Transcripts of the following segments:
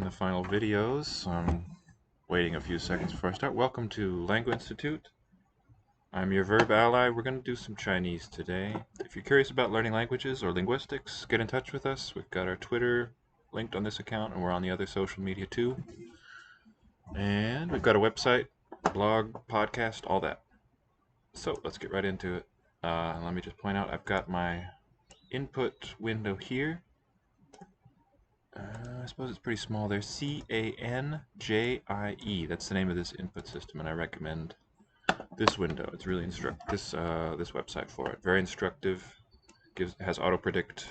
the final videos, so I'm waiting a few seconds before I start. Welcome to Language Institute. I'm your VerbAlly. We're going to do some Chinese today. If you're curious about learning languages or linguistics, get in touch with us. We've got our Twitter linked on this account, and we're on the other social media too. And we've got a website, blog, podcast, all that. So let's get right into it. Let me just point out I've got my input window here. I suppose it's pretty small there. CANJIE. That's the name of this input system, and I recommend this window. It's really this website for it. Very instructive. Has auto predict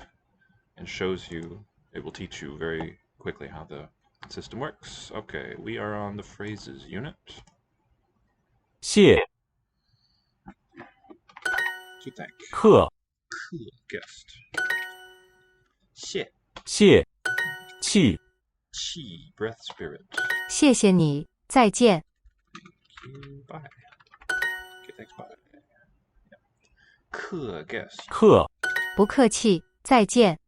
and shows you. It will teach you very quickly how the system works. Okay, we are on the phrases unit. 谢 To thank. 客 Cool guest. 谢谢气 Qi breath spirit. 谢谢你，再见。 Bye. Okay, thanks. Bye. Yeah. 客 guest. 客 不客气，再见。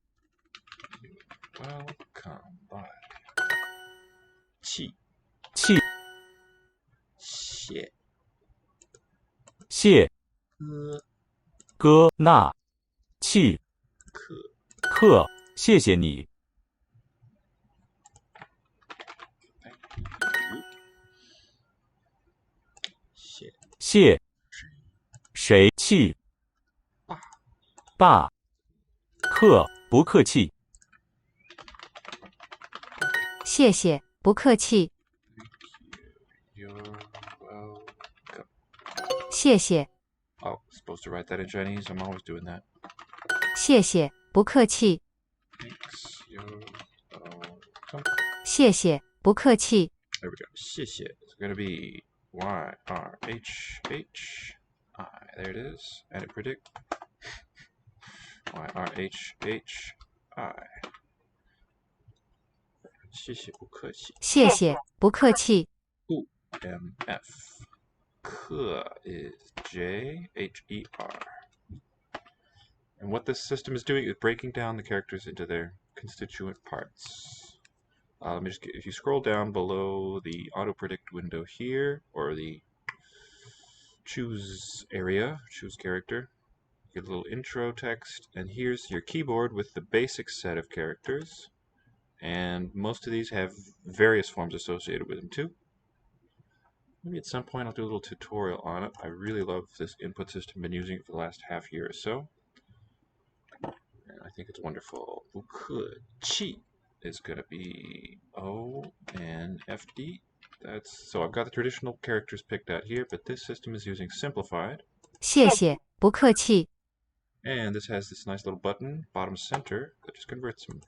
Welcome. Bye. 气气谢谢歌哥那气客客谢谢你 谢谢谁气爸爸客不客气 谢谢，不客气。 You're welcome. 谢谢， Oh, supposed to write that in Chinese. I'm always doing that. 谢谢，不客气。 Thanks. You're welcome. 谢谢，不客气。 There we go. 谢谢 is going to be YRHHI. There it is. And it predict. YRHHI. 谢谢不客气。谢谢，不客气。 MF. 客 is JHER. And what this system is doing is breaking down the characters into their constituent parts. Let me just get, if you scroll down below the auto predict window here, or the choose area, choose character, you get a little intro text, and here's your keyboard with the basic set of characters. And most of these have various forms associated with them too. Maybe at some point I'll do a little tutorial on it. I really love this input system. Been using it for the last half year or so. And I think it's wonderful. 不客气 is going to be ONFD. So I've got the traditional characters picked out here, but this system is using simplified. 谢谢，不客气。 And this has this nice little button, bottom center, that just converts them.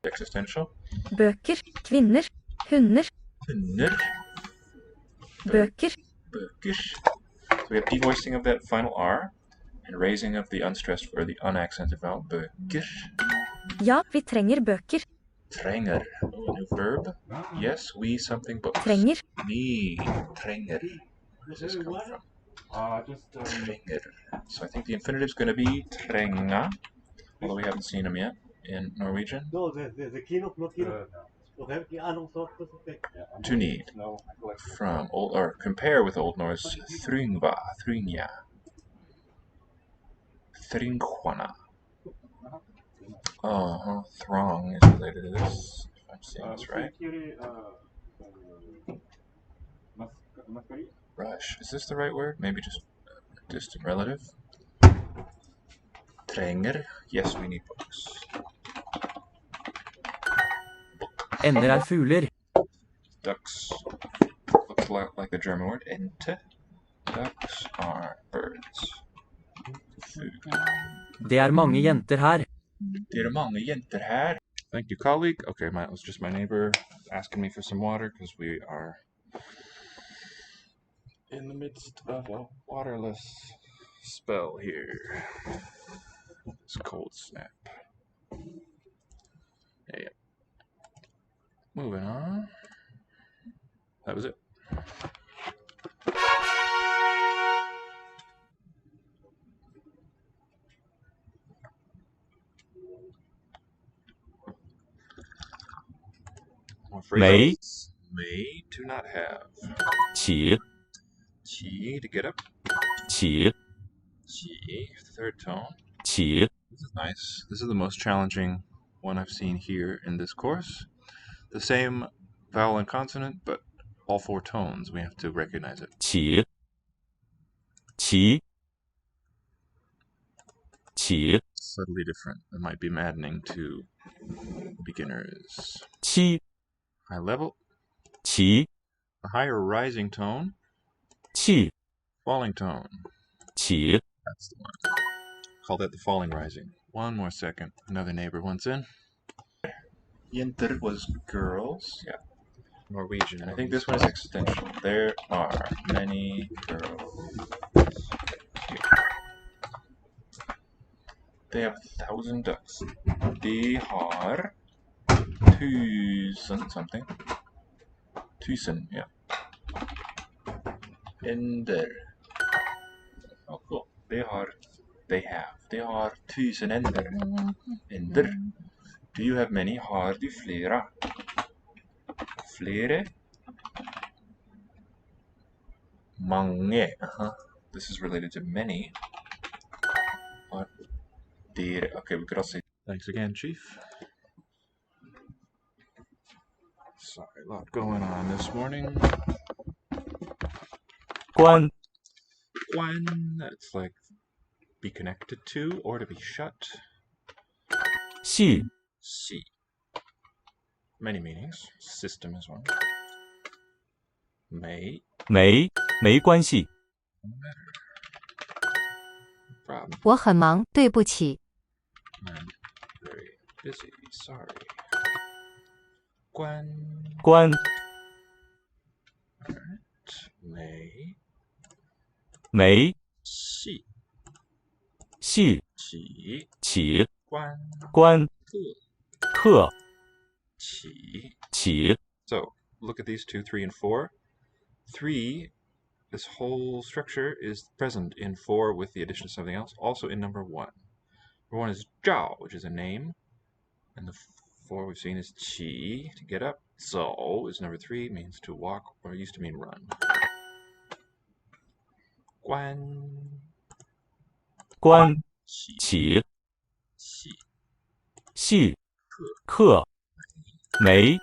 Existential. Bøker, kvinner, hunder. Hunder. Bøker, Bøker. So we have devoicing of that final R and raising of the unstressed or the unaccented vowel. Bøker. ja, vi trenger bøker. Trenger. Oh, a new verb. Yes, we something books. Trenger, Me. Trenger. Where does this come from? Trenger. So I think the infinitive is going to be trenga, although we haven't seen them yet in Norwegian. To need. From old, or compare with Old Norse, thrungva, thrunja. Thringkwana. Throng is related to this, if I'm seeing this right. Rush. Is this the right word? Maybe just distant relative. Trenger. Yes, we need books. ender fugler Ducks. Looks like the German word. Ente. Ducks are birds. Food. det mange jenter her Det er mange jenter her. Thank you, colleague. Okay, it was just my neighbor asking me for some water because we are in the midst of a waterless spell here. This cold snap. Yeah. Moving on. That was it. I'm afraid 没 may to not have. 起 Qi to get up. 起 Qi, third tone. 起 This is nice. This is the most challenging one I've seen here in this course. The same vowel and consonant, but all 4 tones. We have to recognize it. 起起起 Subtly different. It might be maddening to beginners. 七 High level. 起 A higher rising tone. 气 Falling tone. 起 That's the one. Call that the falling rising. One more second. Another neighbor wants in. Yinter was girls. Yeah. Norwegian. And I think this one is existential. There are many girls. They have 1,000 ducks. De har 1,000 something. 1,000, yeah. Ender. Oh, cool. They have 1,000 ender. Ender. Do you have many? Har du flera? Flere? Mange. This is related to many. Okay, we could also say thanks again, Chief. Sorry, a lot going on this morning. 关 Guan, that's like be connected to or to be shut. 系 Si. Many meanings. System is one. May. 没关系 No problem. 我很忙，对不起。 I'm very busy. Sorry. Guan. 关 May. 没 Si. 系 Qi. 起 Guan. 关 Cool. 课 Qi. 起 So look at these 2, 3, and 4. 3, this whole structure is present in 4 with the addition of something else, also in number 1. Number 1 is Zhao, which is a name, and the 4 we've seen is Qi, to get up. Zhou is number 3, means to walk, or used to mean run. Guan. 关 Qi. 起 Qi. 系课没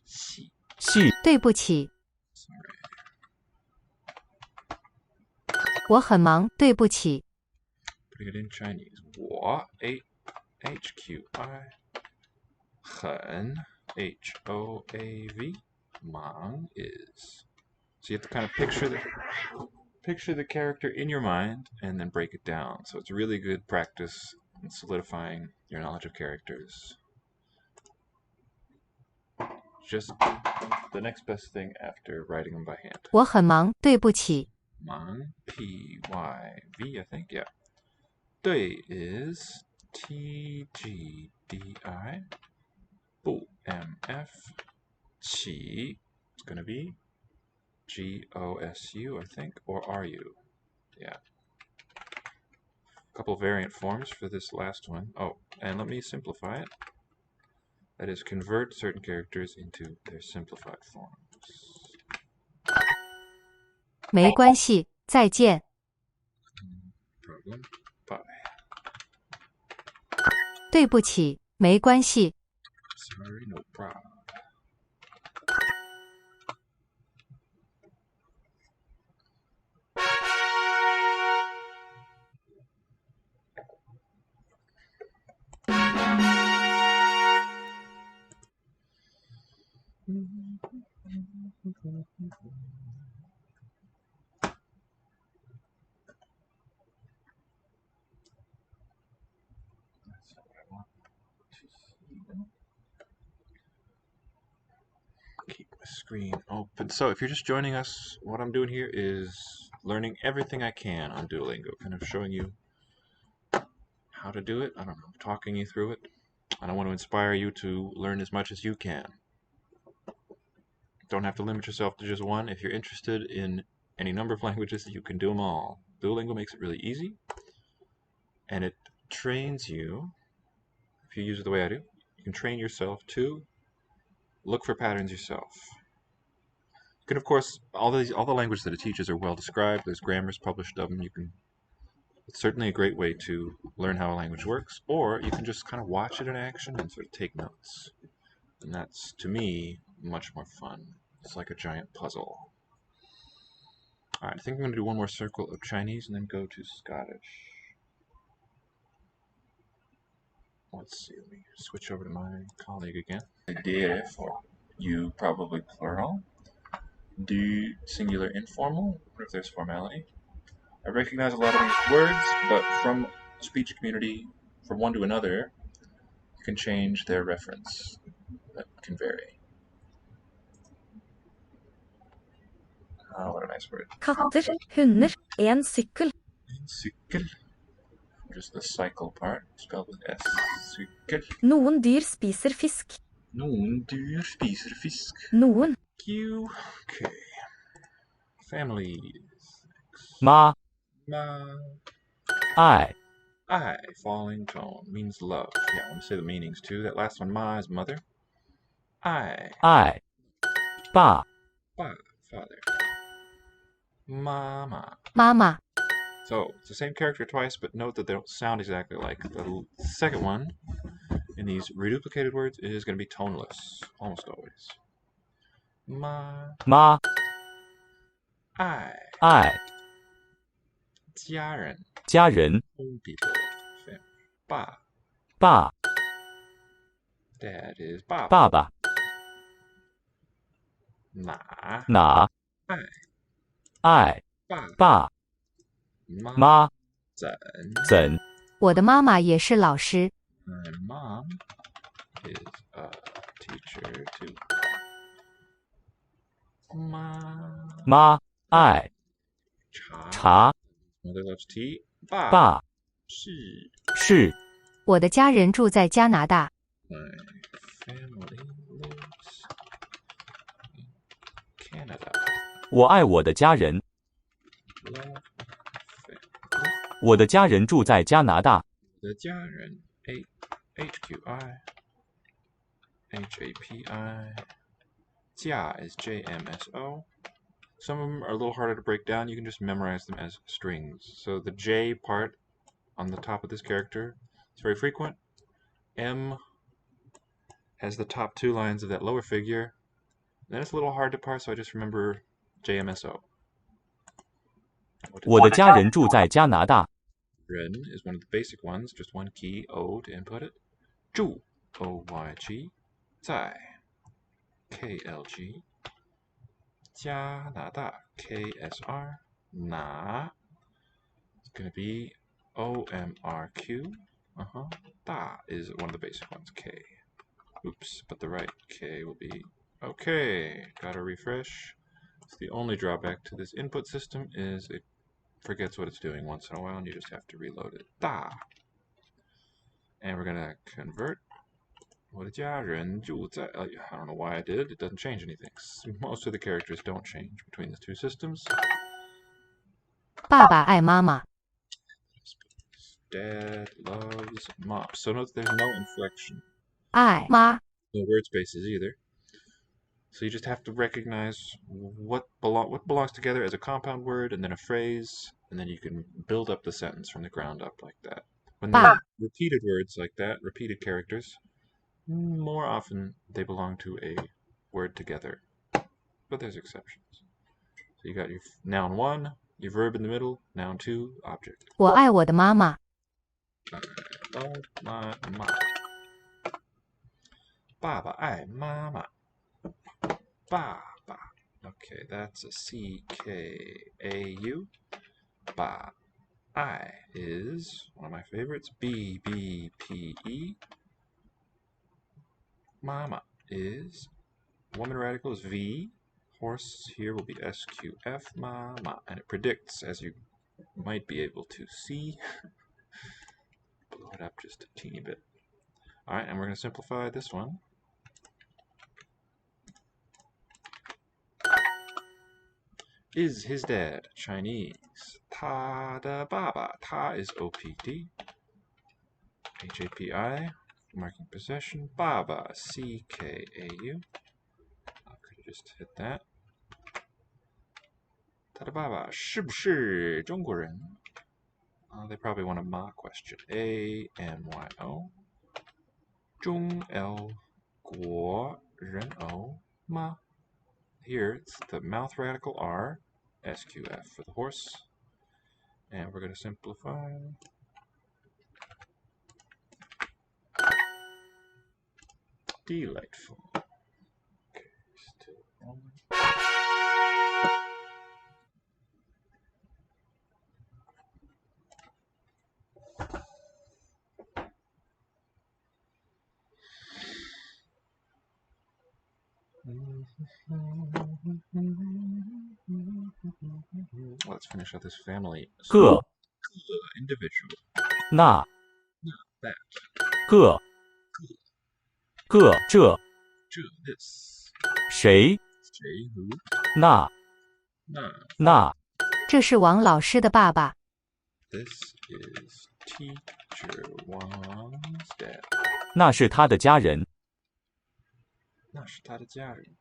Qi. 系对不起， Sorry. 我很忙，对不起。 Putting it in Chinese. 我 HQI. 很 HOAV. Mang is. So you have to kind of picture the character in your mind and then break it down. So it's really good practice in solidifying your knowledge of characters. Just the next best thing after writing them by hand. 我很忙，对不起。 Mang, PYV, I think, yeah. 对 is TGDI. 不 MF. 起 it's going to be GOSU, I think, or are you? Yeah. A couple variant forms for this last one. Oh, and let me simplify it. That is, convert certain characters into their simplified forms. 没关系，再见。 Problem. Bye. 对不起，没关系。 Sorry, no problem. That's not what I want to see. Keep my screen open. So if you're just joining us, what I'm doing here is learning everything I can on Duolingo, kind of showing you how to do it. I don't know, talking you through it. And I want to inspire you to learn as much as you can. Don't have to limit yourself to just one. If you're interested in any number of languages, you can do them all. Duolingo makes it really easy, and it trains you, if you use it the way I do, you can train yourself to look for patterns yourself. You can, of course, all the languages that it teaches are well described. There's grammars published of them. It's certainly a great way to learn how a language works, or you can just kind of watch it in action and sort of take notes. And that's, to me, much more fun. It's like a giant puzzle. Alright, I think I'm going to do one more circle of Chinese and then go to Scottish. Let's see, let me switch over to my colleague again. Dire for you, probably plural. Du, singular informal. I wonder if there's formality. I recognize a lot of these words, but from the speech community, from one to another, you can change their reference. That can vary. Oh, what a nice word. Katter, hunder, en sykkel. Sykkel. Just the cycle part, spelled with S. Sykkel. Noen dyr spiser fisk. Noen dyr spiser fisk. Noen. Q. Okay. Families. Ma, Ma. I, I. Falling tone means love. Yeah, I want to say the meanings too. That last one, ma, is mother. I. Ba, Ba. Father. Mama. Mama. So it's the same character twice, but note that they don't sound exactly alike. The second one in these reduplicated words is going to be toneless, almost always. Ma. Ma, I. I, 家人 家人 old people, family. Ba. 爸 Dad is Baba. 爸爸 Na. 哪 I. 爱 Ba. 爸 Ma. 妈 Zhen. 怎 我的妈妈也是老师。 My mom is a teacher too. Ma. 妈爱 Cha. 茶 Mother loves tea. Ba. 爸 She. 是 我的家人住在加拿大。 My family lives in Canada. 我爱我的家人 Love family. 我的家人住在加拿大 The 家人 HQI HAPI. 家 is JMSO. Some of them are a little harder to break down. You can just memorize them as strings. So the J part on the top of this character is very frequent. M has the top two lines of that lower figure. Then it's a little hard to parse, so I just remember JMSO. 我的家人住在加拿大 Ren is one of the basic ones, just one key, O, to input it. 住 OYG. 在 KLG. 加拿大 KSR. Na is going to be OMRQ. Da is one of the basic ones, K. Oops, but the right K will be okay. Gotta refresh. So the only drawback to this input system is it forgets what it's doing once in a while, and you just have to reload it. Da. And we're gonna convert. 我的家人住在 I don't know why I did. It doesn't change anything. Most of the characters don't change between the two systems. 爸爸爱妈妈。 Dad loves mom. So note there's no inflection. 爱妈。 No word spaces either. So you just have to recognize what belongs together as a compound word and then a phrase, and then you can build up the sentence from the ground up like that. When they're repeated words like that, repeated characters, more often they belong to a word together. But there's exceptions. So you got your noun 1, your verb in the middle, noun 2, object. 我爱我的妈妈。 I love my mom. 爸爸爱妈妈。爸爸. Okay, that's a CKAU. Ba. I is one of my favorites. BBPE. Mama is woman radical is V. Horse here will be SQF. Mama. And it predicts, as you might be able to see. Blow it up just a teeny bit. Alright, and we're going to simplify this one. Is his dad Chinese? 他的爸爸, ta is OPD. HAPI, marking possession. Baba, CKAU. I could have just hit that. 他的爸爸是不是中国人? They probably want a ma question. AMYO. 中 L 国人 O ma. Here it's the mouth radical R, SQF for the horse. And we're going to simplify. Delightful. Okay, still rolling. Let's finish out this family. 个 Individual. 那 That. 个这 This. 谁 Who. 那 那这是王老师的爸爸。 This is Teacher Wang's dad. 那是他的家人。那是他的家人.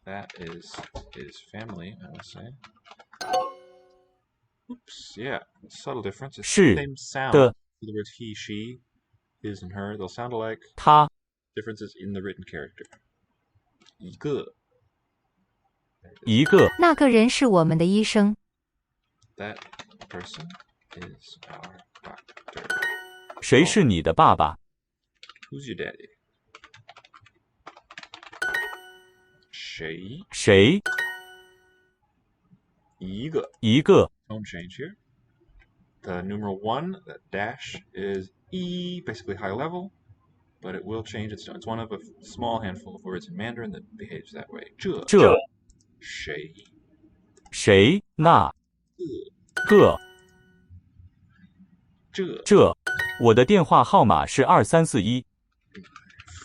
That is his family, I would say. Oops, yeah, subtle difference. It's the 是 same sound 的 for the words he, she, his, and her. They'll sound alike. 他 Differences in the written character. 一个. 一个那个人是我们的医生。 That person is our doctor. 谁是你的爸爸？ Who's your daddy? 谁谁一个一个 tone change here. The numeral 1, that dash, is E, basically high level, but it will change its tone. It's one of a small handful of words in Mandarin that behaves that way. 这谁谁那个这我的电话号码是2341。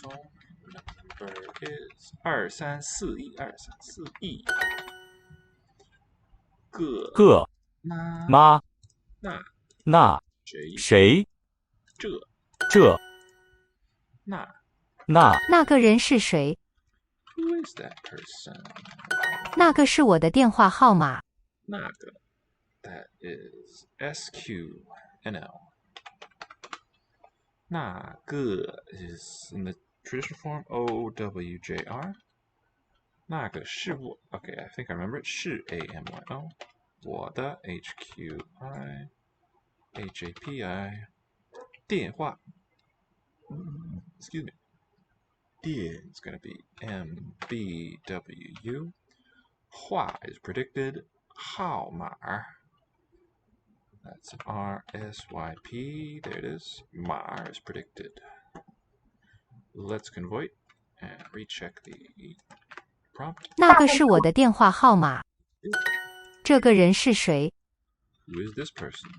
Phone number is 23412341. 个妈那谁这那个人是谁？ Who is that person? 那个是我的电话号码。那个 that is SQNL. 那个 is in the traditional form OWJR. 那个是我 Okay, I think I remember it. 是 AMYO. 我的 HQI. HAPI. 电话 Excuse me. 电 is going to be MBWU. 话 is predicted. 号码 That's RSYP. There it is. Mar is predicted. Let's convert and recheck the prompt. 那个是我的电话号码。这个人是谁？ Who is this person?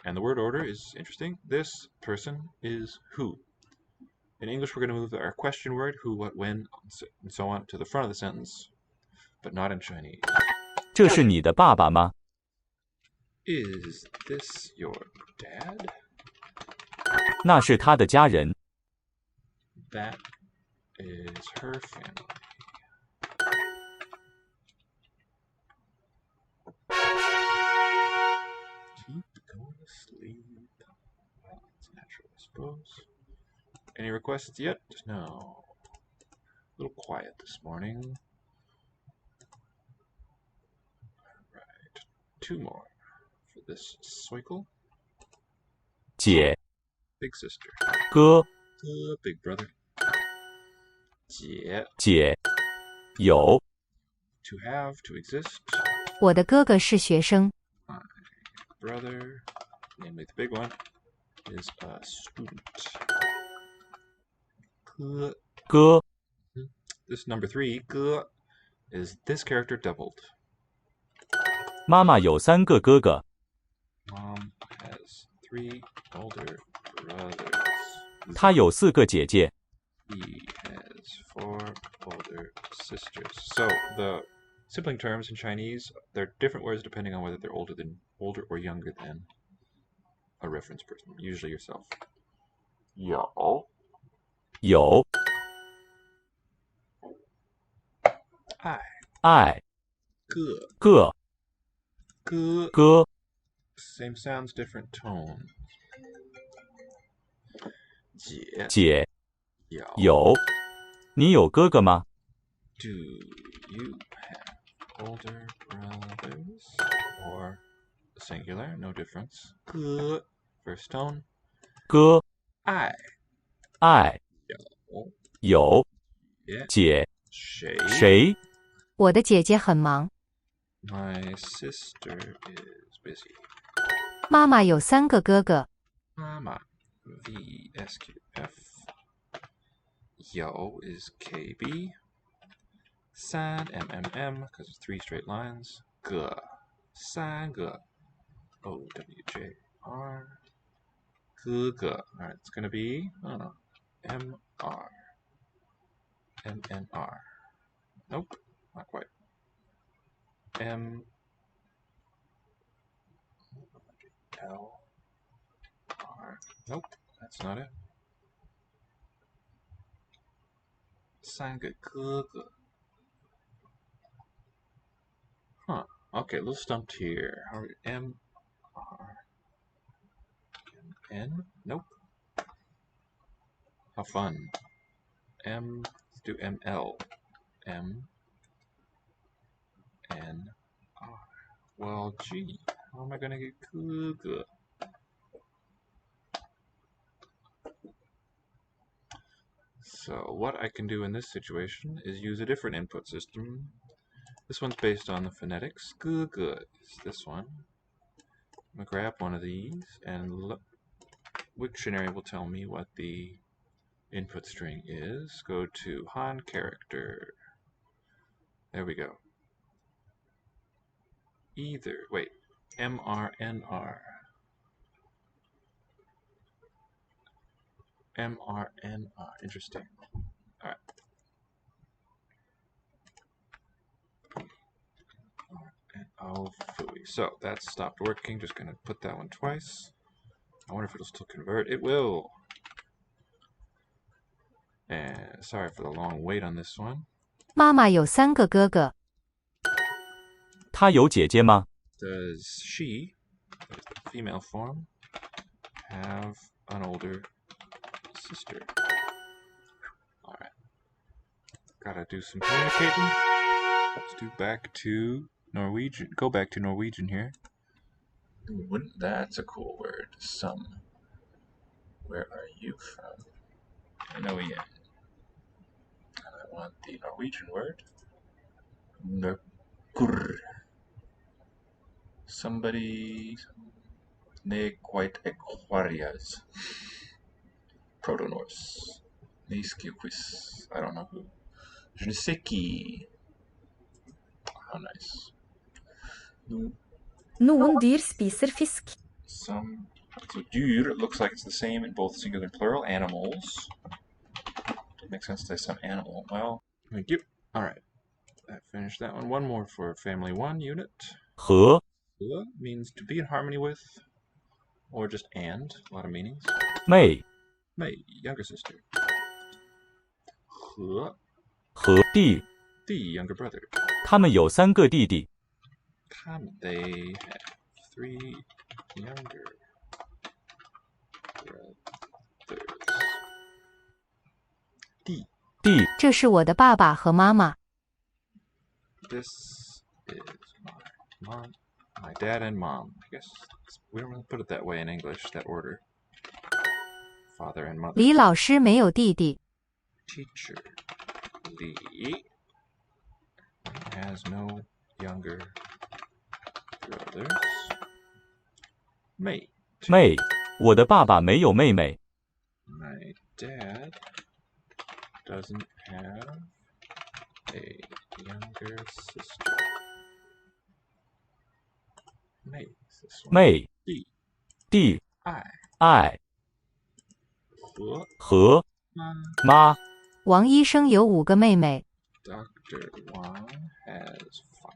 And the word order is interesting. This person is who. In English, we're going to move our question word, who, what, when, and so on, to the front of the sentence, but not in Chinese. 这是你的爸爸吗？ Is this your dad? 那是他的家人。 That is her family. Keep going to sleep. Well, it's natural, I suppose. Any requests yet? No. A little quiet this morning. Alright. 2 more for this cycle. 姐 Big sister. 哥 Big brother. 姐姐有 To have, to exist. 我的哥哥是学生。 Brother, namely the big one, is a student. 哥 哥 This number 3, 哥, is this character doubled. 妈妈有3个哥哥。 Mom has 3 older brothers. 她有4个姐姐。 He has 4 older sisters. So the Sibling terms in Chinese, they're different words depending on whether they're older or younger than a reference person, usually yourself. 有有爱爱个个歌 歌 same sounds, different tone. 姐姐有有，你有哥哥吗？ Do you have older brothers? Or singular, no difference. 歌 first tone. 哥爱爱有有姐姐谁谁？我的姐姐很忙。 My sister is busy. 妈妈有3个哥哥。妈妈 VSQF. Yo is KB. San MMM because it's 3 straight lines. 个 三个 OWJR. 哥哥. Alright, it's gonna be MR. MNR. Nope, not quite. ML. Nope, that's not it. 三个哥哥. Huh. Okay, a little stumped here. How are we? M R N? Nope. How fun. Let's do ML. M N R. Well, gee, how am I gonna get哥哥? So what I can do in this situation is use a different input system. This one's based on the phonetics. 哥哥 is this one. I'm gonna grab one of these and look. Wiktionary will tell me what the input string is. Go to Han character. There we go. Wait, MRNR. MRNR, interesting. Alright. Oh, phooey. So that stopped working. Just gonna put that one twice. I wonder if it'll still convert. It will. And sorry for the long wait on this one. 妈妈有3个哥哥。她有姐姐吗？ Does she, the female form, have an older sister? Alright. Gotta do some communicating. Let's do back to Norwegian. Go back to Norwegian here. That's a cool word. Some. Where are you from? Norwegian. I want the Norwegian word. Nøkkur. Somebody. Ne quite Aquarias. Proto-Norse. Niskilquis. I don't know who. Je ne sais qui. How nice. Noen dyr spiser fisk. Some. So dyr looks like it's the same in both singular and plural. Animals. It makes sense to say some animal. Well, thank you. Alright. That finished that one. One more for family 1 unit. 和 Means to be in harmony with, or just and. A lot of meanings. 妹 Mei, younger sister. 和和弟， the younger brother. 他们有3个弟弟。 They have 3 younger brothers. 弟弟这是我的爸爸和妈妈。 This is my dad and mom. I guess we don't really put it that way in English, that order. Father and mother. 李老师没有弟弟。 Teacher Lee has no younger brothers. Mate. 妹，我的爸爸没有妹妹。 My dad doesn't have a younger sister. Mate. This one. 妹 D. 弟 I. 爱和和妈妈。王医生有5个妹妹。Dr. Wang has 5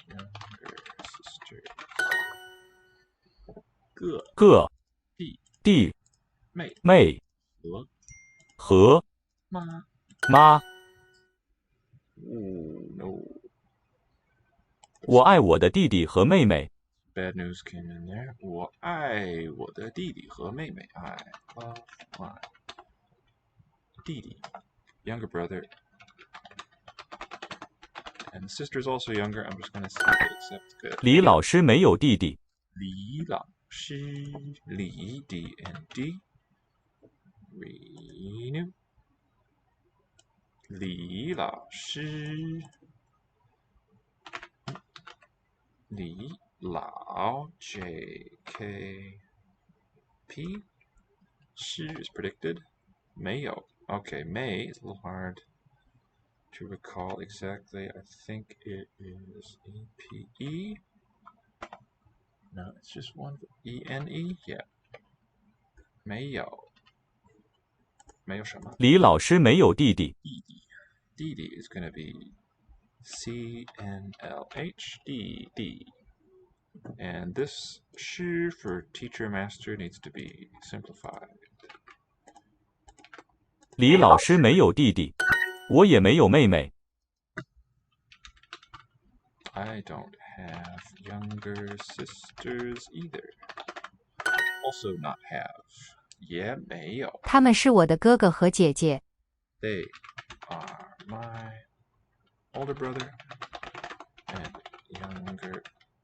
younger sisters. 个弟弟妹妹和和妈。妈。Ooh, no. 我爱我的弟弟和妹妹。 Bad news came in there. 我爱我的弟弟和妹妹。I love my 弟弟 younger brother. And the sister's also younger. I'm just gonna say accept good. 李老师没有弟弟。李老师，李 D and D. Renew. 李老师，李老 J K P. 诗 is predicted. 没有. Okay, May is a little hard to recall exactly. I think it is EPE. No, it's just one. ENE? Yeah. 没有。没有什么。李老师没有弟弟。弟弟 is going to be CNLH D. And this 诗 for teacher master needs to be simplified. 李老师没有弟弟，我也没有妹妹。 I don't have younger sisters either. Also not have. Yeah, 没有。他们是我的哥哥和姐姐。 They are my older brother and younger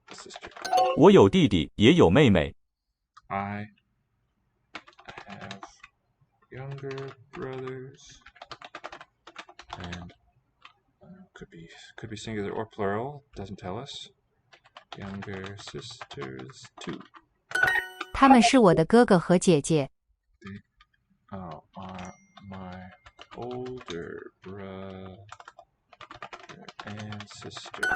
sister. 我有弟弟，也有妹妹。 I have younger brothers and could be singular or plural. Doesn't tell us. Younger sisters too. 他们是我的哥哥和姐姐。 Are my older brother and sister.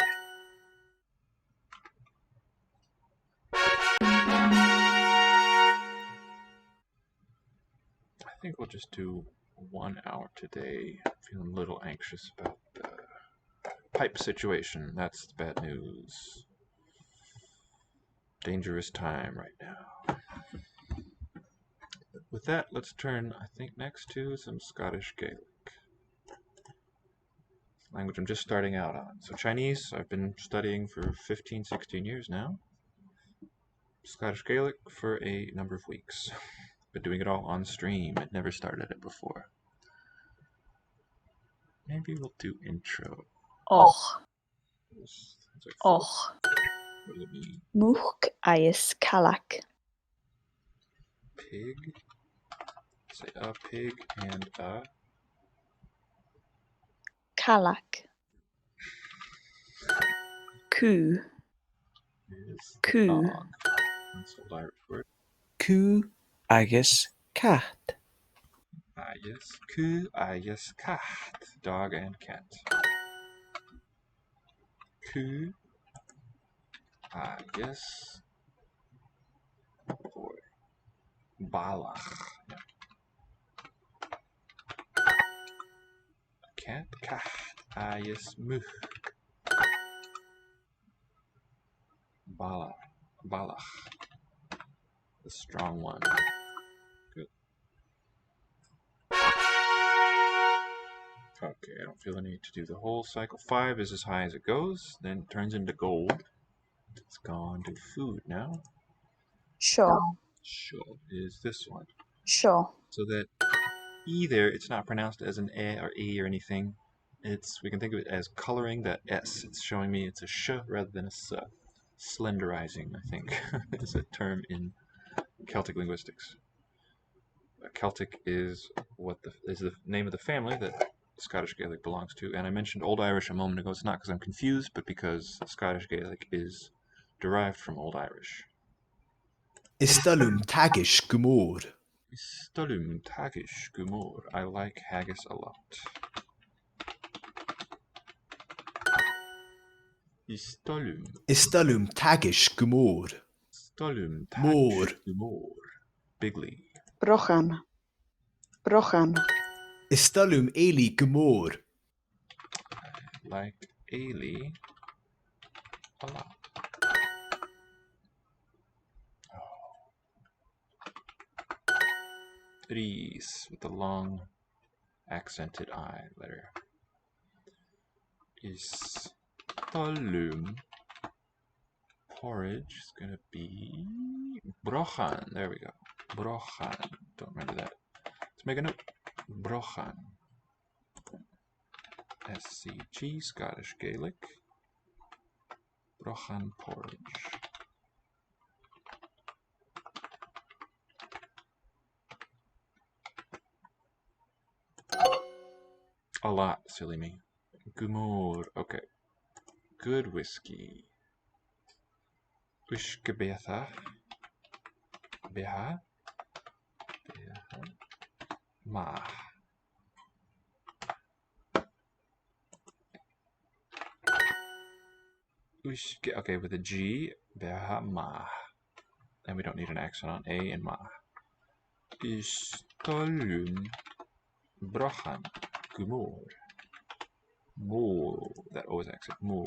I think we'll just do 1 hour today. I'm feeling a little anxious about the pipe situation. That's the bad news. Dangerous time right now. With that, let's turn, I think, next to some Scottish Gaelic. Language I'm just starting out on. So Chinese, I've been studying for 15, 16 years now. Scottish Gaelic for a number of weeks. Been doing it all on stream. I'd never started it before. Maybe we'll do intro. Och. Like Och. what does it mean? Muhk ais kalak. Pig. Say a pig and a Kalak. Coo. is Coo. dog. That's Old Irish word. Cú agus cat. Yes, coo, yes, cat. Dog and cat. Coo, yes. Boy. Balach. Yeah. Cat, yes, muh. Balach. The strong one. Good. Okay, I don't feel the need to do the whole cycle. 5 is as high as it goes, then it turns into gold. It's gone to food now. Sure. Sure is this one. Sure. So that either it's not pronounced as an e or e or anything. We can think of it as coloring that s. It's showing me it's a sh rather than a s. Slenderizing, I think, is a term in Celtic linguistics. Celtic is the name of the family that Scottish Gaelic belongs to, and I mentioned Old Irish a moment ago. It's not because I'm confused, but because Scottish Gaelic is derived from Old Irish. Istalum tagish gumor. Istolum tagish gumor. I like haggis a lot. Istalum tagish gumor. Istolum Mór. tagish gumor. Bigly. Brochan. Brochan. Istalum eli gumor. like Ali a lot. Ris with the long accented I letter. Istolum. Porridge is gonna be brochan. There we go. Brochan. Don't remember that. Let's make a note. Brochan. SCG, Scottish Gaelic. Brochan porridge. A lot, silly me. Gumor. Okay. Good whiskey. Ushkebetha. Beha. Ma. Okay, with a G. Beha ma. And we don't need an accent on A and ma. Istolum. Brochan. Gumor. More. That always accent. More.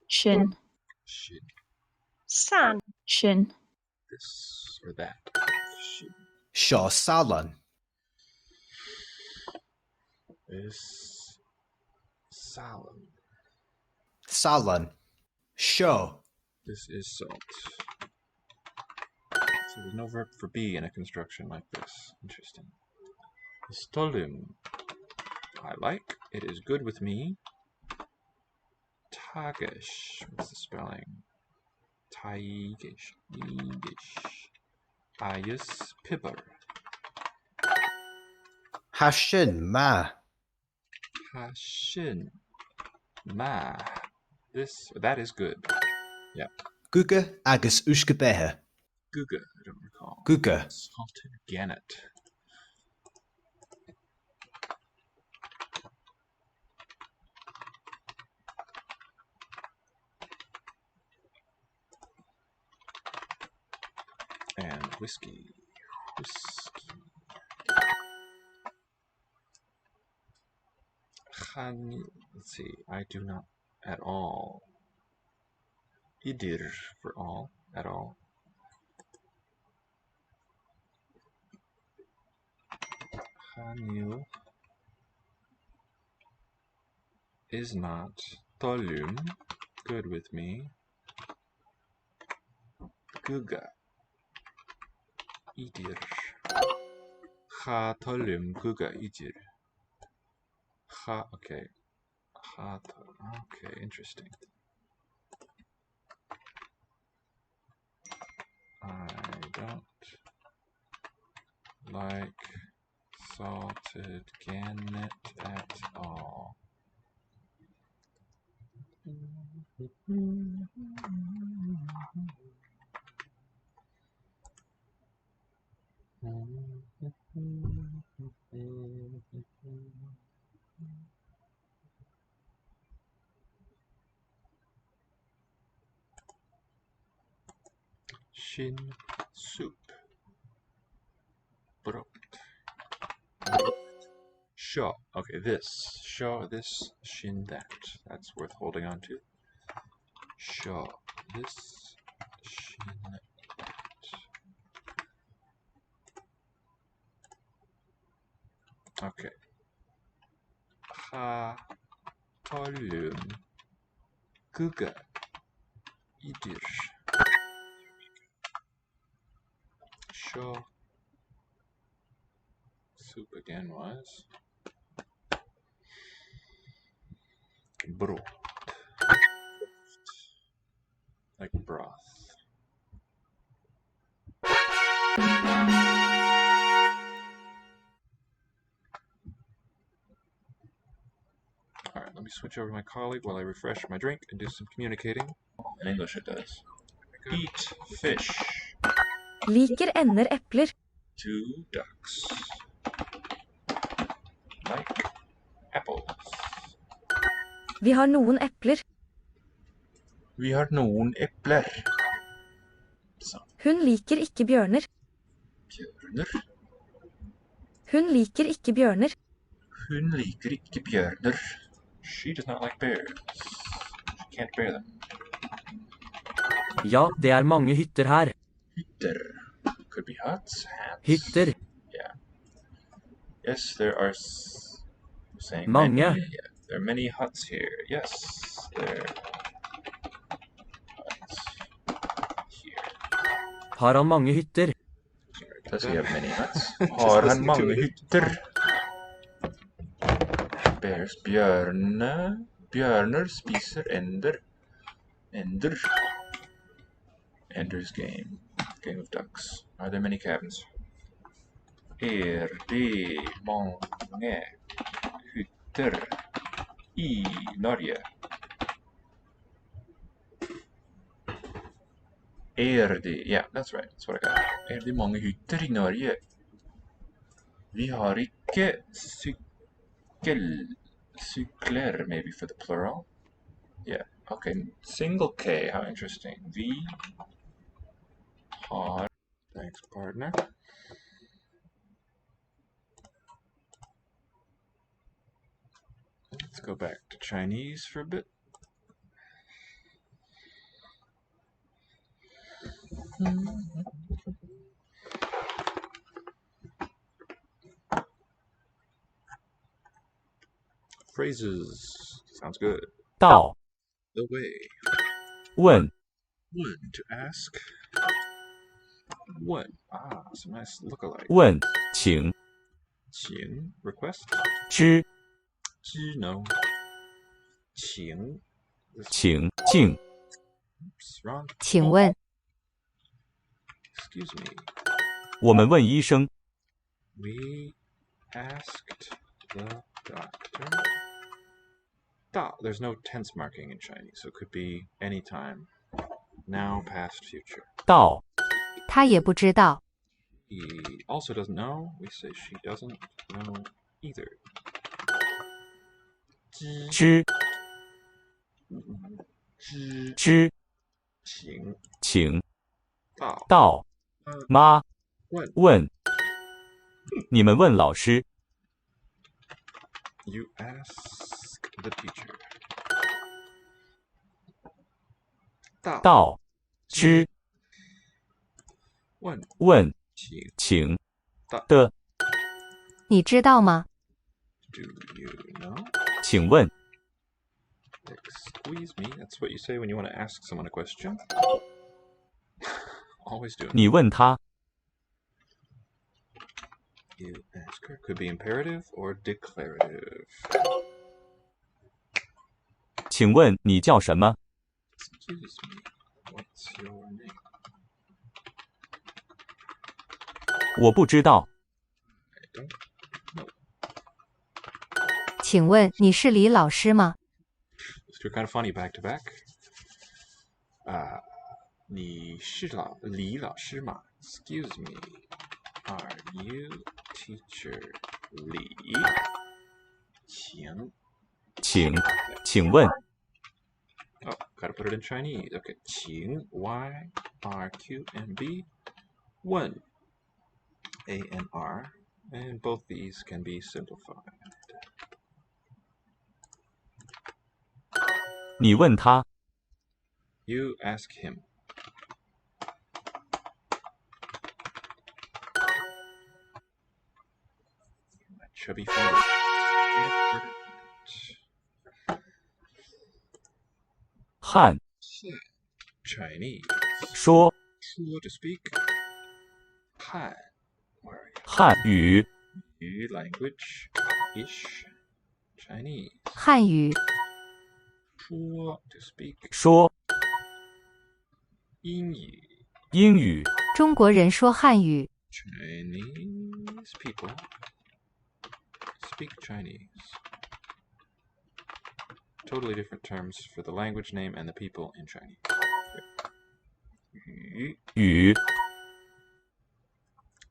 Shin. Shin. San. Shin. This or that. Shin. Shaw Salon. This. Salon. Salon. Shaw. This is salt. So there's no verb for be in a construction like this. Interesting. Stolum. I like. It is good with me. Tagish. What's the spelling? Taigish. Yigish. Ayus pibber. Hashin Ma. Hashin. Ma. That is good. Yeah. Guga agus Ushkabeha. Guga, I don't recall. Guga. Salted gannet. And whiskey. Whiskey. Let's see. I do not at all. Idir for all. At all. Hanil is not. Tolum. Good with me. Guga. Idir. Ha tolum guga idir. Ha, okay. Ha, okay, interesting. I don't like salted gannet at all. Shin soup. Brot. Shaw. Okay, this. Shaw, this. Shin, that. That's worth holding on to. Shaw. This. Shin, that. Okay. Ha. Tolum. Guga. Idir. Shaw. Soup again was broth, like broth. Alright, let me switch over to my colleague while I refresh my drink and do some communicating. In English it does. Eat fish. Liker ender epler. 2 ducks. Like apples. Vi har noen epler. Vi har noen epler. Så. Hun liker ikke bjørner. Bjørner. Hun liker ikke bjørner. Hun liker ikke bjørner. She does not like bears. She can't bear them. Ja, det er mange hytter her. Hytter. Could be huts, hats. Hytter. Yeah. Yes, there are. Saying Mange. many. Yeah, there are many huts here. Yes, there. Huts here. Har han mange hytter? Does he have many huts? Har han mange hytter? Bears. Bjørner spiser ender. Ender. Ender's Game. Game of Ducks. Are there many cabins? Er det mange hytter i Norge? Er det... Yeah, that's right. That's what I got. Er det mange hytter i Norge? Vi har ikke sykler, maybe for the plural. Yeah, okay. Single K, how interesting. Vi har... Thanks, partner. Let's go back to Chinese for a bit. Phrases. Sounds good. 到 The way. 问 One, to ask. One. Ah, some nice look-alike. 问请 Qing, request. 知 No. Qing. This 请进 Oops, wrong. 请问 Excuse me. 我们问医生 We asked the doctor. Da, there's no tense marking in Chinese, so it could be any time. Now, past, future. 到他也不知道。 He also doesn't know. We say she doesn't know either. 知知请请到到妈问问你们问老师 You ask the teacher. 到知问问请请到的你知道吗？ Do you know? 请问 Excuse me. That's what you say when you want to ask someone a question. Always do it. 你问他 You ask her. Could be imperative or declarative. 请问你叫什么 Excuse me. What's your name? 我不知道 I don't know. 请问你是李老师吗？ Those two are kind of funny back to back. 你是李老师吗 Excuse me. Are you teacher Li? 请问 Oh, gotta put it in Chinese. Okay, 请 Y R Q and B 问 A N R, and both these can be simplified. 你问他 You ask him. My chubby finger. Yeah, 汉 Chinese. 说 Sure to speak. Han. Where are you? 汉语 Yu language. Ish. Chinese. 汉语 Sure to speak. 说英语。英语中国人说汉语。 Chinese people speak Chinese. Totally different terms for the language name and the people in Chinese. 语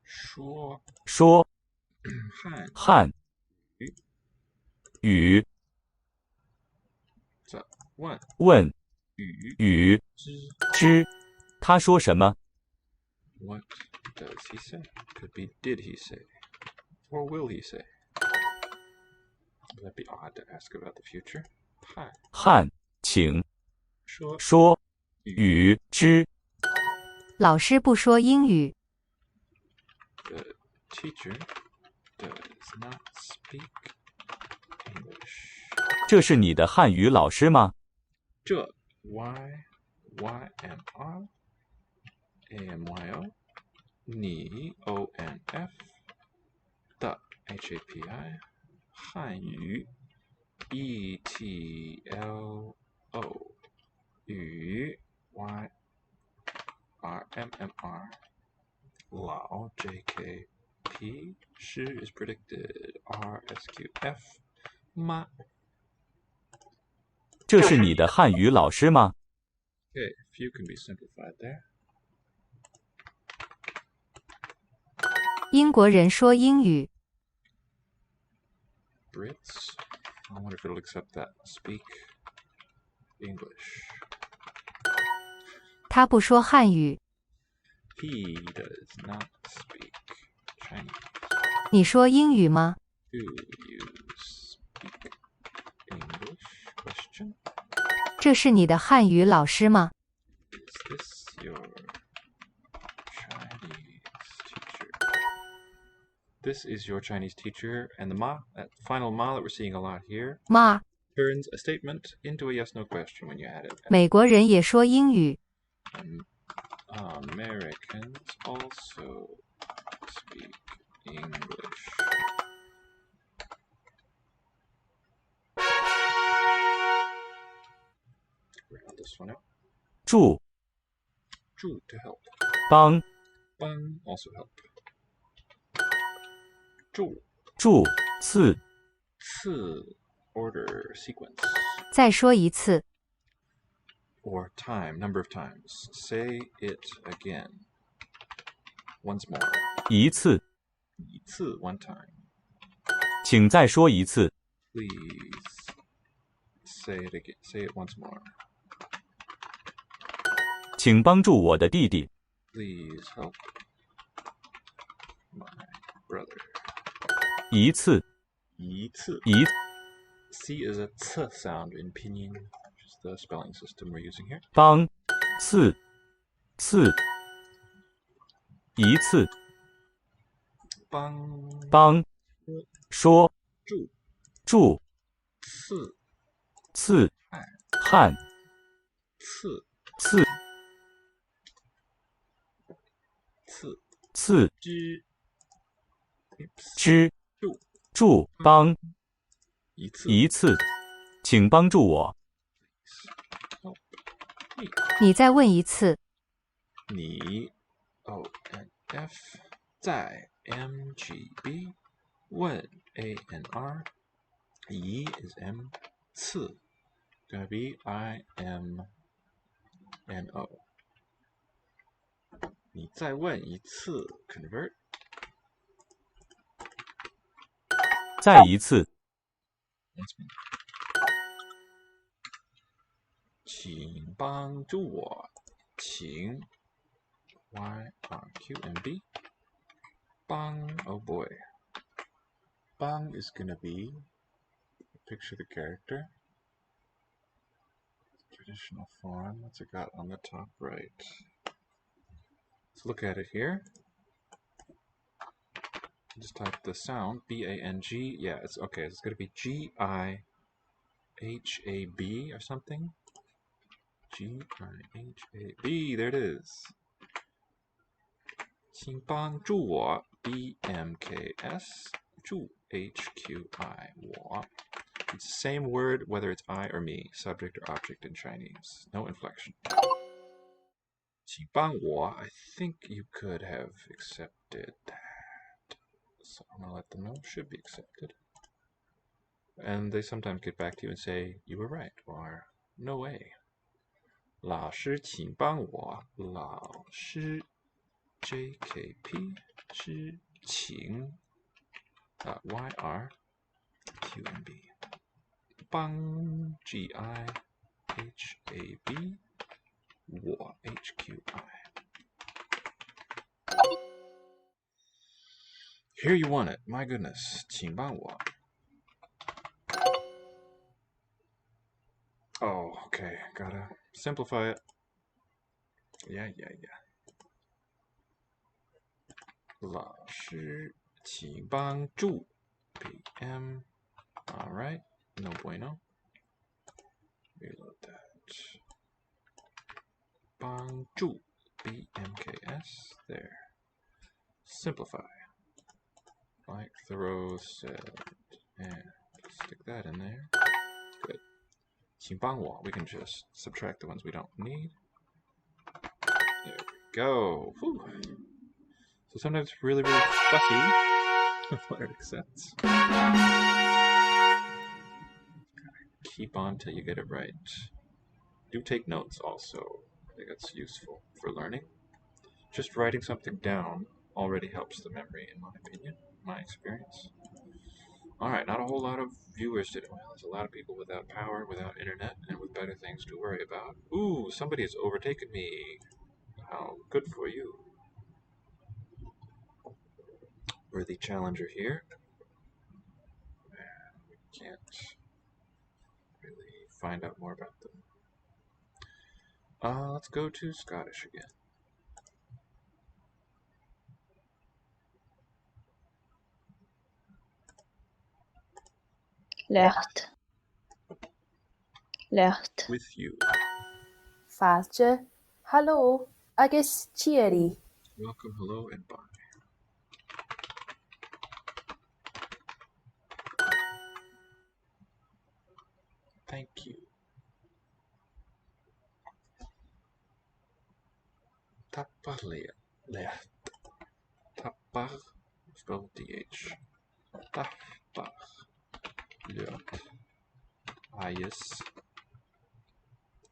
说说汉汉语问问语语之知他说什么 what does he say? Could be did he say? Or will he say? That'd be odd to ask about the future. 汉，请说说与之。老师不说英语。 The teacher does not speak English. 这是你的汉语老师吗？这 Y-Y-M-R A-M-Y-O 你 O-N-F 的 H-A-P-I 汉语 E-T-L-O 语 Y-R-M-M-R 老 J-K-P 诗 is predicted R-S-Q-F 妈这是你的汉语老师吗？ Okay, few can be simplified there. 英国人说英语。 Brits. I wonder if it'll accept that. Speak English. 他不说汉语。 He does not speak Chinese. 你说英语吗？ Do you speak English? Question. 这是你的汉语老师吗？ Is this your Chinese teacher? This is your Chinese teacher, and the ma, that final ma that we're seeing a lot here, 妈， turns a statement into a yes/no question when you add it. 美国人也说英语。 Americans also speak English. Round this one out. 助 助 to help. 帮 Bang also help. 助助次 order sequence. 再说一次。 Or time, number of times. Say it again. Once more. 一次，一次 one time. 请再说一次。 Please say it again. Say it once more. 请帮助我的弟弟。 Please help my brother. 一次，一次一 C is a t sound in pinyin, which is the spelling system we're using here. 帮次次一次帮帮说助助次次汉汉次次次次之之助助帮一次一次，请帮助我。 help me. 你再问一次。你 O-N-F 在 M-G-B 问 A-N-R 一 is M 次 gonna be I-M-N-O 你再问一次 convert 再一次， once more 请帮助我请 Y-R-Q-M-B 帮 oh boy 帮 is gonna be picture the character traditional form. What's it got on the top right? Let's look at it here. Just type the sound B-A-N-G. Yeah, it's okay. It's going to be G-I-H-A-B or something. G-I-H-A-B. There it is. 请帮助我 B-M-K-S 助 H-Q-I 我 It's the same word whether it's I or me, subject or object in Chinese. No inflection. 请帮我 I think you could have accepted that. So I'm going to let them know should be accepted. And they sometimes get back to you and say, you were right, or no way. 老师请帮我老师 JKP 是请YRQMB 帮 GIHAB 我 HQI Here you want it. My goodness. 请帮我. Oh, okay. Gotta simplify it. Yeah. 老师，请帮助 PM. Alright. No bueno. Reload that. 帮助 BMKS. There. Simplify. Like throw said. And stick that in there. Good. 请帮我. We can just subtract the ones we don't need. There we go. Whew. So sometimes it's really fussy with what it accepts. Keep on till you get it right. Do take notes also. I think that's useful for learning. Just writing something down already helps the memory, in my opinion, my experience. Alright, not a whole lot of viewers today. Well, there's a lot of people without power, without internet, and with better things to worry about. Ooh, somebody has overtaken me. How good for you. Worthy challenger here. We can't really find out more about them. Let's go to Scottish again. Left. With you. Fáilte, halló, agus tíorí. Welcome, hello, and bye. Thank you. Tapar left. Tapar, spelled DH. Tapar left. Ayes.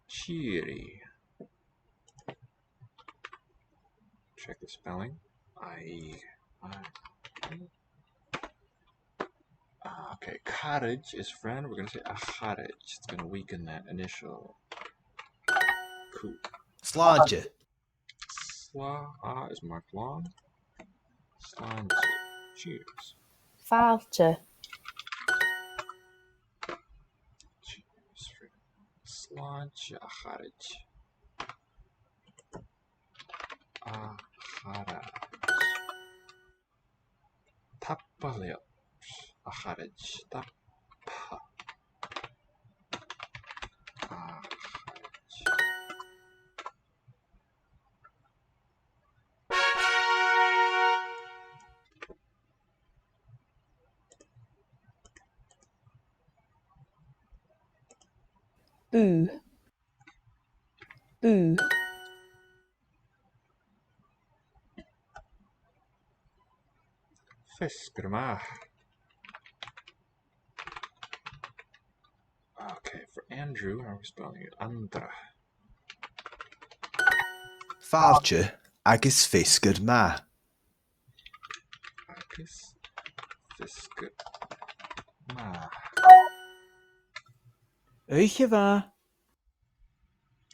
Cheery. Check the spelling. Okay, cottage is friend. We're going to say a cottage. It's going to weaken that initial. Cool. Sláinte. Sla is marked long. Sláinte. Cheers. Fáilte, Cheers. Sláinte a cottage. A cottage. Tapaleo. A cottage. Tapa. A cottage. Boo. Boo. Fiskerma. Okay, for Andrew, how are we spelling it? Andra. Fáilte agus fiscad ma. Agus. Fiskerma. Uiche bha.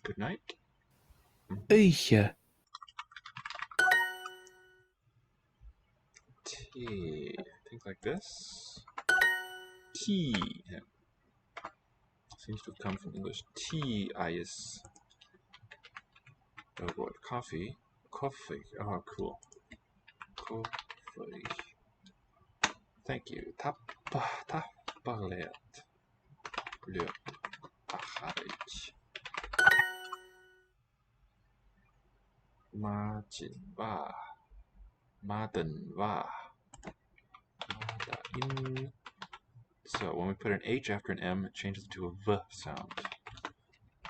Good night. Uiche. T. Think like this. T. Yeah. Seems to have come from English. Tea is the word coffee. Coffee. Oh, cool. Coffee. Thank you. Tapalet. Löp. Acharich. Majinva. Madanva. Madain. So when we put an H after an M, it changes to a V sound.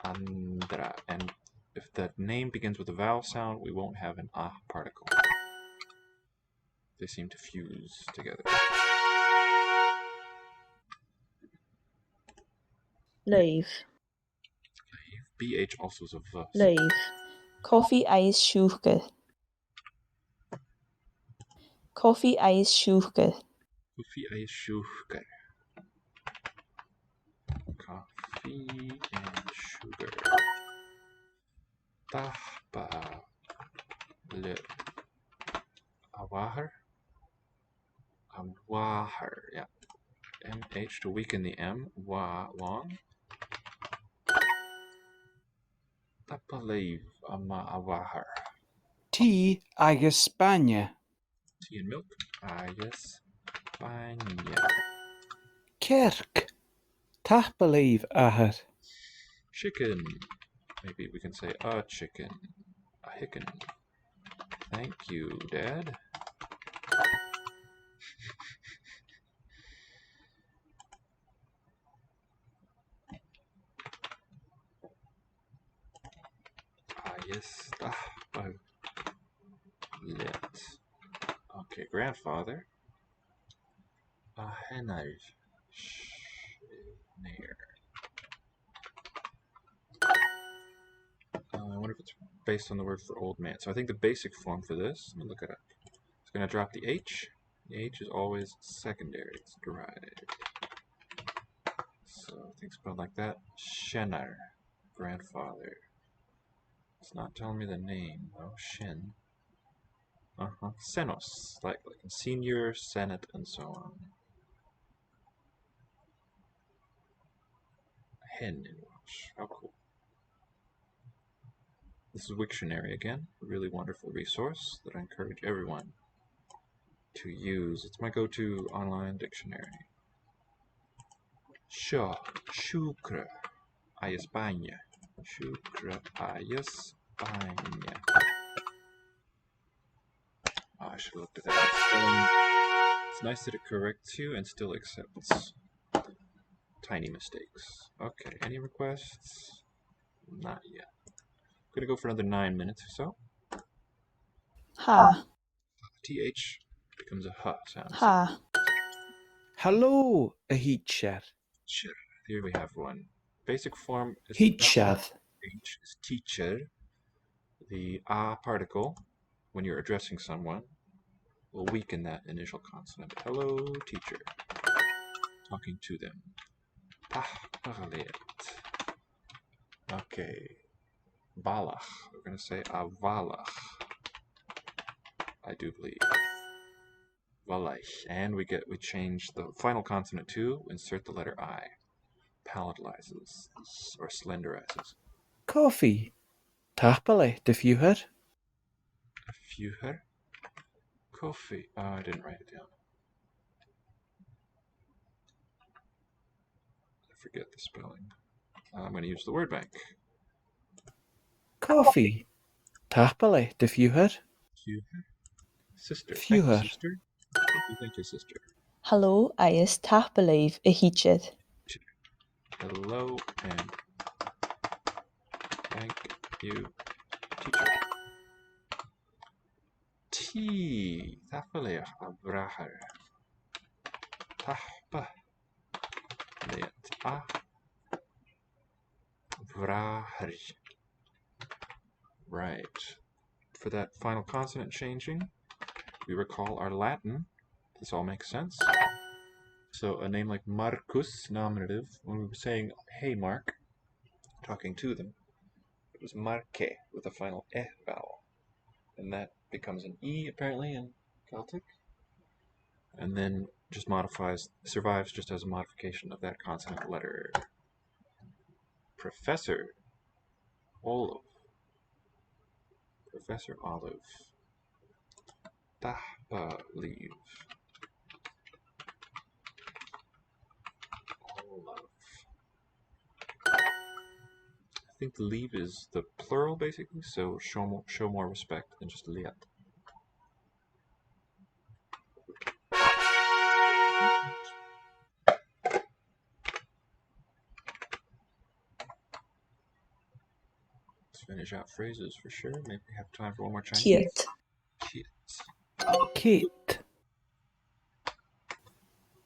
Andra. And if the name begins with a vowel sound, we won't have an A particle. They seem to fuse together. Leave. BH also is a V. Leave. Coffee ice siúcha. Coffee ice siúcha. Coffee and sugar. Coffee and sugar. Tahpa. Le. Awahar. Waher, yeah. MH to weaken the M. Long. Tapalev Waher. Tea agus Spania. Tea and milk. Yes. Fine. Kerk. Tapalev ahar. Chicken. Maybe we can say a chicken. A hicken. Thank you, Dad. Yes. Lit. Okay, grandfather. Henner. I wonder if it's based on the word for old man. So I think the basic form for this, let me look it up. It's going to drop the H. The H is always secondary. It's derived. So I think spelled like that. Schener. Grandfather. It's not telling me the name though. Shin. Senos. Like senior, senate, and so on. Hen in watch. How cool. This is Wiktionary again, a really wonderful resource that I encourage everyone to use. It's my go-to online dictionary. Shukra a España. Shukra a España. Oh, I should have looked at that. It's nice that it corrects you and still accepts tiny mistakes. Okay, any requests? Not yet. I'm gonna go for another 9 minutes or so. Ha. TH becomes a H sound. Ha. Hello, a teacher. Sure. Here we have one. Basic form is Teacher. H is teacher. The A particle, when you're addressing someone, will weaken that initial consonant. Hello, teacher. Talking to them. Okay. Balach. We're going to say avalach. I do believe. Valach. And we change the final consonant to insert the letter I. Palatalizes or slenderizes. Coffee. Tapale de fuher. Fuher. Coffee. Oh, I didn't write it down. I forget the spelling. I'm going to use the word bank. Coffee. Tapale de fuher. Fuher. Sister. Fuher. Thank you, sister. Thank you, sister. Hello, is tapalev a teacher. Hello and thank you, teacher. Tea. Tapale abrahar. Tahpa. Let a vrahar. Right. For that final consonant changing, we recall our Latin. This all makes sense. So a name like Marcus, nominative, when we were saying, hey Mark, talking to them, it was Marque with a final E vowel. And that becomes an E apparently in Celtic. And then just survives just as a modification of that consonant letter. Professor Olive. Professor Olive. Tahpa leave. Olive. I think the leave is the plural basically, so show more respect than just liat. Let's finish out phrases for sure. Maybe we have time for one more Chinese. Kit. Kit. Kate.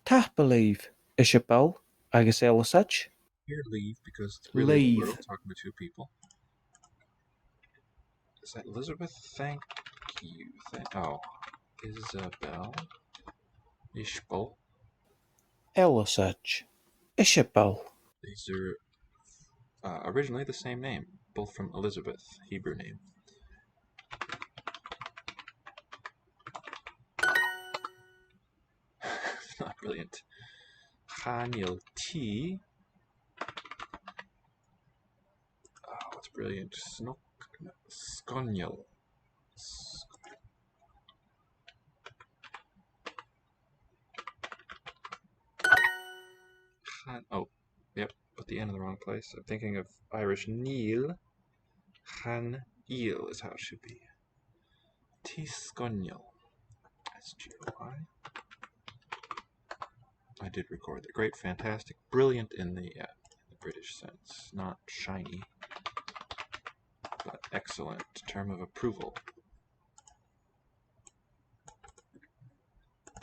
Tapalev. Ishabel. Agus elisach. Here, leave, because it's really Leave. plural, talking to two people. Is that Elizabeth? Thank you. Oh, Isabel. Ishbel. Elisach. Ishabel. These are originally the same name, both from Elizabeth, Hebrew name. brilliant. Hanil T. Oh, what's brilliant? Skonyel. Oh, yep, put the N in the wrong place. I'm thinking of Irish Neil. Han Il is how it should be. Skonyel. S-G-O-I. I did record the great, fantastic, brilliant in the British sense. Not shiny, but excellent. Term of approval.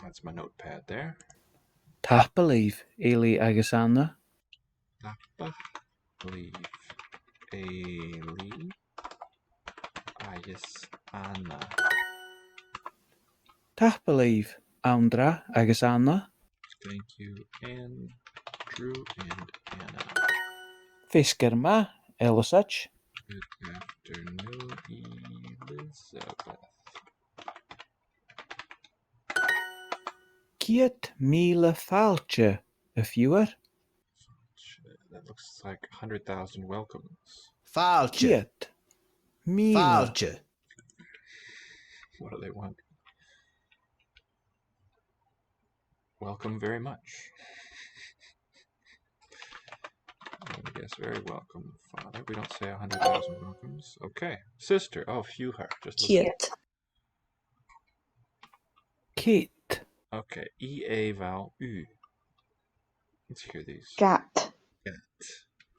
That's my notepad there. Tapbelieve Ailey agus Anna. Believe Ailey agus Anna. Tapbelieve Andra agus Anna. Thank you, Andrew and Anna. Fisgur ma Elisach. Good afternoon, Elizabeth. Kiet Mila Falche a fewer. That looks like 100,000 welcomes. Falche. Kiet Mila. Falche. What do they want? Welcome very much. I guess very welcome, Father. We don't say 100,000 welcomes. Okay. Sister. Oh, few her. Just look. Kate. Kate. Okay. E-A vowel U. Let's hear these. Cat. Cat.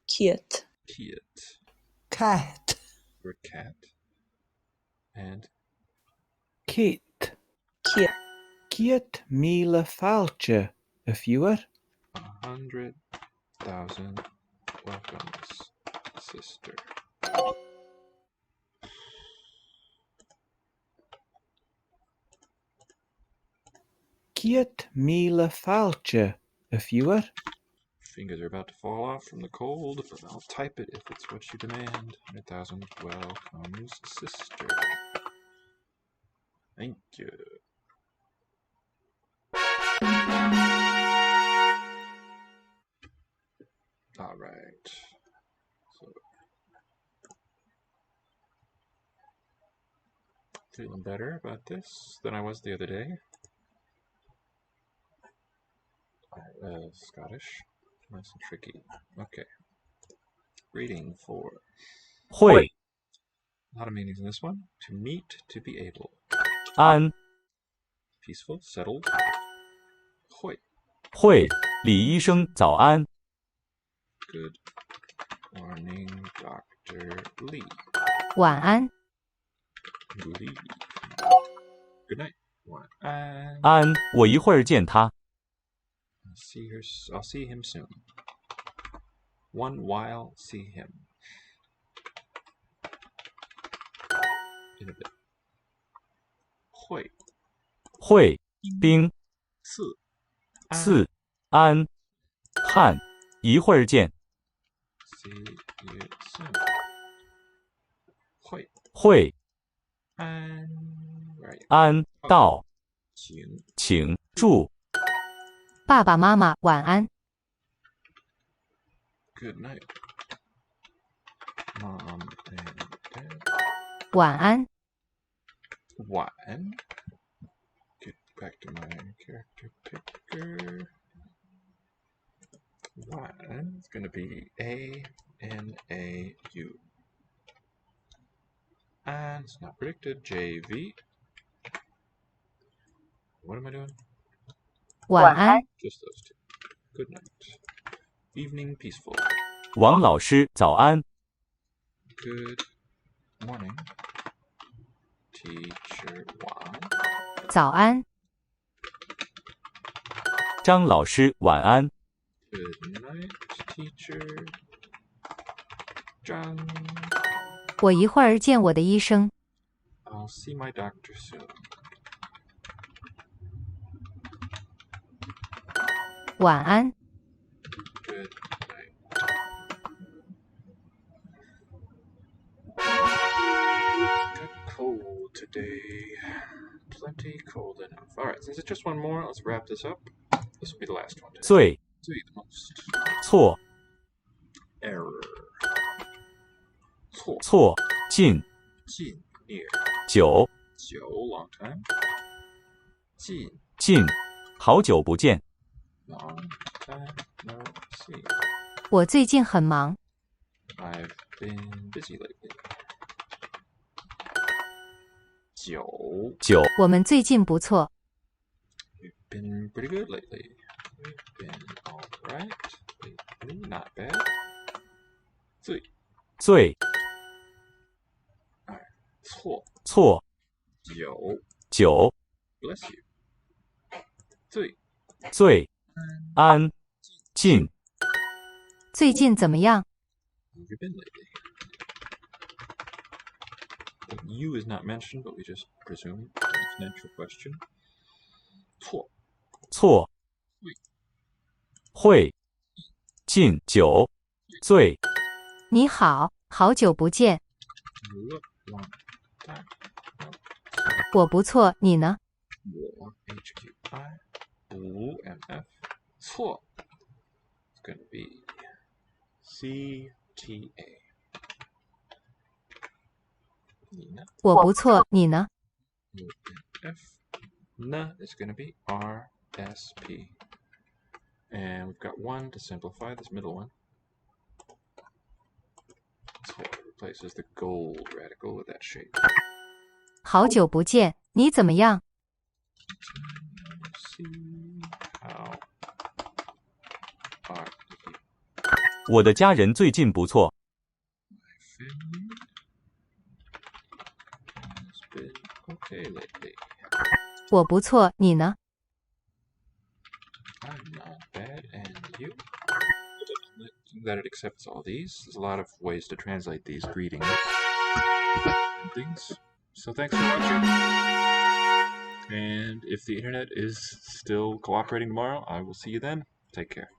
Kate. Kit. Cat. Word cat. And Kate. Kate. Kiet Mila Falche a fewer. 100,000 welcomes, sister. Kiet Mila Falche a fewer. Fingers are about to fall off from the cold, but I'll type it if it's what you demand. 100,000 welcomes, sister. Thank you. All right. So, feeling better about this than I was the other day. Scottish. Nice and tricky. Okay. Reading for. 会 A lot of meanings in this one. To meet, to be able. 安 Peaceful, settled. 会会李医生早安 Good morning, Dr. Lee. 晚安， Lee. Good night. 晚安。安我一会儿见他 I'll see him soon. One while, see him. In a bit. 会会冰次次安汉一会儿见 See you soon. 会会安 Right. 安到请请住爸爸妈妈晚安， Good night. Mom and Dad. 晚安， 晚安 Get back to my character picker. 晚安 is going to be A-N-A-U. And it's not predicted. J-V. What am I doing? 晚安， Just those two. Good night. Evening peaceful. 王老师早安 Good morning. Teacher Wang. 早安， 张老师晚安 Good night, Teacher Zhang. 我一会儿见我的医生， I'll see my doctor soon. 晚安， Good night. Got cold today. Plenty cold enough. Alright, since it's just one more, let's wrap this up. This will be the last one today. 最 最 the most. 错 Error. 错错近近 near. 久久 long time. 近近好久不见 long time no see. 我最近很忙。 I've been busy lately. 久久我们最近不错。 We've been pretty good lately. We've been alright lately. Not bad. 最最错错久久 bless you. 最最安静最近怎么样？ How have you been lately? The you is not mentioned, but we just presume it's an actual question. 错错会近久最你好，好久不见。 look long time. 我不错，你呢？我 HQI 不 MF 错 It's gonna be CTA. 你呢？我不错，你呢？ F. Na is going to be RSP. And we've got one to simplify, this middle one. So it replaces the gold radical with that shape. 好久不见，你怎么样？ See how are you? 我的家人最近不错 Family has been okay lately. 我不错，你呢？ I'm not bad, and you? That it accepts all these. There's a lot of ways to translate these greetings and things. So thanks for watching. And if the internet is still cooperating tomorrow, I will see you then. Take care.